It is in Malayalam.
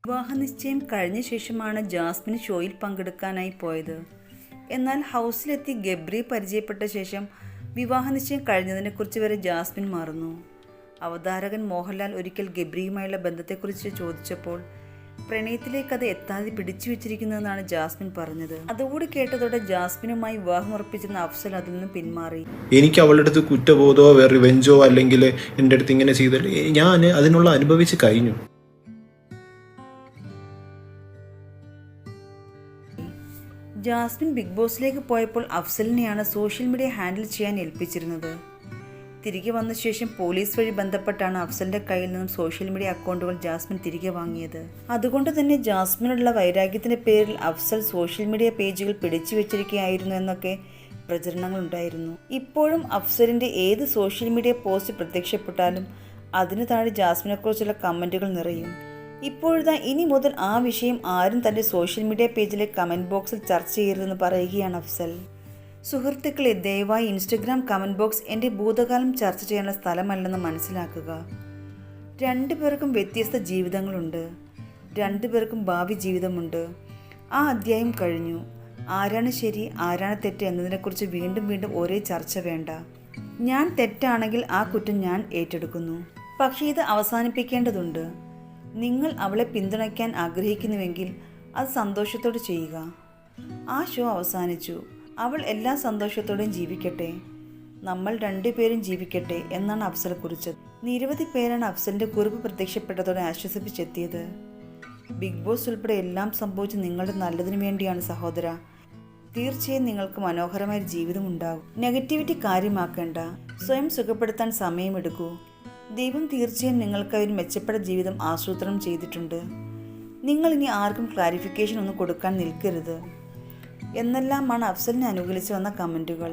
വിവാഹ നിശ്ചയം കഴിഞ്ഞ ശേഷമാണ് ജാസ്മിൻ ഷോയിൽ പങ്കെടുക്കാനായി പോയത്. എന്നാൽ ഹൗസിലെത്തി ഗബ്രിയെ പരിചയപ്പെട്ട ശേഷം വിവാഹ നിശ്ചയം കഴിഞ്ഞതിനെക്കുറിച്ച് വരെ ജാസ്മിൻ മറന്നു. അവതാരകൻ മോഹൻലാൽ ഒരിക്കൽ ഗബ്രിയുമായുള്ള ബന്ധത്തെക്കുറിച്ച് ചോദിച്ചപ്പോൾ പ്രണയത്തിലേക്ക് അത് എത്താതെ പിടിച്ചു വെച്ചിരിക്കുന്നതെന്നാണ് ജാസ്മിൻ പറഞ്ഞത്. അതുകൂടി കേട്ടതോടെ ജാസ്മിനുമായി വിവാഹം ഉറപ്പിച്ചിരുന്ന അഫ്സൽ അതിൽ നിന്നും പിന്മാറി. എനിക്ക് അവളുടെ അടുത്ത് കുറ്റബോധമോ റിവെഞ്ചോ അല്ലെങ്കിൽ എൻ്റെ അടുത്ത് ഇങ്ങനെ ചെയ്താൽ ഞാൻ അതിനുള്ള അനുഭവിച്ച് കഴിഞ്ഞു. ജാസ്മിൻ ബിഗ് ബോസിലേക്ക് പോയപ്പോൾ അഫ്സലിനെയാണ് സോഷ്യൽ മീഡിയ ഹാൻഡിൽ ചെയ്യാൻ ഏൽപ്പിച്ചിരുന്നത്. തിരികെ വന്ന ശേഷം പോലീസ് വഴി ബന്ധപ്പെട്ടാണ് അഫ്സലിൻ്റെ കയ്യിൽ നിന്നും സോഷ്യൽ മീഡിയ അക്കൗണ്ടുകൾ ജാസ്മിൻ തിരികെ വാങ്ങിയത്. അതുകൊണ്ട് തന്നെ ജാസ്മിനുള്ള വൈരാഗ്യത്തിൻ്റെ പേരിൽ അഫ്സൽ സോഷ്യൽ മീഡിയ പേജുകൾ പിടിച്ചു വെച്ചിരിക്കുകയായിരുന്നു എന്നൊക്കെ പ്രചരണങ്ങളുണ്ടായിരുന്നു. ഇപ്പോഴും അഫ്സലിൻ്റെ ഏത് സോഷ്യൽ മീഡിയ പോസ്റ്റ് പ്രത്യക്ഷപ്പെട്ടാലും അതിന് താഴെ ജാസ്മിനെക്കുറിച്ചുള്ള കമൻറ്റുകൾ നിറയും. ഇപ്പോഴിതാ ഇനി മുതൽ ആ വിഷയം ആരും തൻ്റെ സോഷ്യൽ മീഡിയ പേജിലെ കമൻറ്റ് ബോക്സിൽ ചർച്ച ചെയ്യരുതെന്ന് പറയുകയാണ് അഫ്സൽ. സുഹൃത്തുക്കളെ, ദയവായി ഇൻസ്റ്റഗ്രാം കമൻറ്റ് ബോക്സ് എൻ്റെ ഭൂതകാലം ചർച്ച ചെയ്യാനുള്ള സ്ഥലമല്ലെന്ന് മനസ്സിലാക്കുക. രണ്ടുപേർക്കും വ്യത്യസ്ത ജീവിതങ്ങളുണ്ട്, രണ്ടുപേർക്കും ഭാവി ജീവിതമുണ്ട്. ആ അധ്യായം കഴിഞ്ഞു. ആരാണ് ശരി ആരാണ് തെറ്റ് എന്നതിനെക്കുറിച്ച് വീണ്ടും വീണ്ടും ഒരേ ചർച്ച വേണ്ട. ഞാൻ തെറ്റാണെങ്കിൽ ആ കുറ്റം ഞാൻ ഏറ്റെടുക്കുന്നു. പക്ഷേ ഇത് അവസാനിപ്പിക്കേണ്ടതുണ്ട്. നിങ്ങൾ അവളെ പിന്തുണയ്ക്കാൻ ആഗ്രഹിക്കുന്നുവെങ്കിൽ അത് സന്തോഷത്തോടെ ചെയ്യുക. ആ ഷോ അവസാനിച്ചു. അവൾ എല്ലാ സന്തോഷത്തോടെയും ജീവിക്കട്ടെ, നമ്മൾ രണ്ടുപേരും ജീവിക്കട്ടെ എന്നാണ് അഫ്സൽ കുറിച്ചത്. നിരവധി പേരാണ് അഫ്സലിൻ്റെ കുറിപ്പ് പ്രത്യക്ഷപ്പെട്ടതോടെ ആശ്വസിപ്പിച്ചെത്തിയത്. ബിഗ് ബോസ് ഉൾപ്പെടെ എല്ലാം സംഭവിച്ച് നിങ്ങളുടെ നല്ലതിനു വേണ്ടിയാണ് സഹോദര. തീർച്ചയായും നിങ്ങൾക്ക് മനോഹരമായ ജീവിതം ഉണ്ടാകും. നെഗറ്റിവിറ്റി കാര്യമാക്കേണ്ട, സ്വയം സുഖപ്പെടുത്താൻ സമയമെടുക്കൂ. ദൈവം തീർച്ചയായും നിങ്ങൾക്കായി ഒരു മെച്ചപ്പെട്ട ജീവിതം ആസൂത്രണം ചെയ്തിട്ടുണ്ട്. നിങ്ങൾ ഇനി ആർക്കും ക്ലാരിഫിക്കേഷൻ ഒന്നും കൊടുക്കാൻ നിൽക്കരുത് എന്നെല്ലാമാണ് അഫ്സലിനെ അനുകൂലിച്ച് വന്ന കമൻറ്റുകൾ.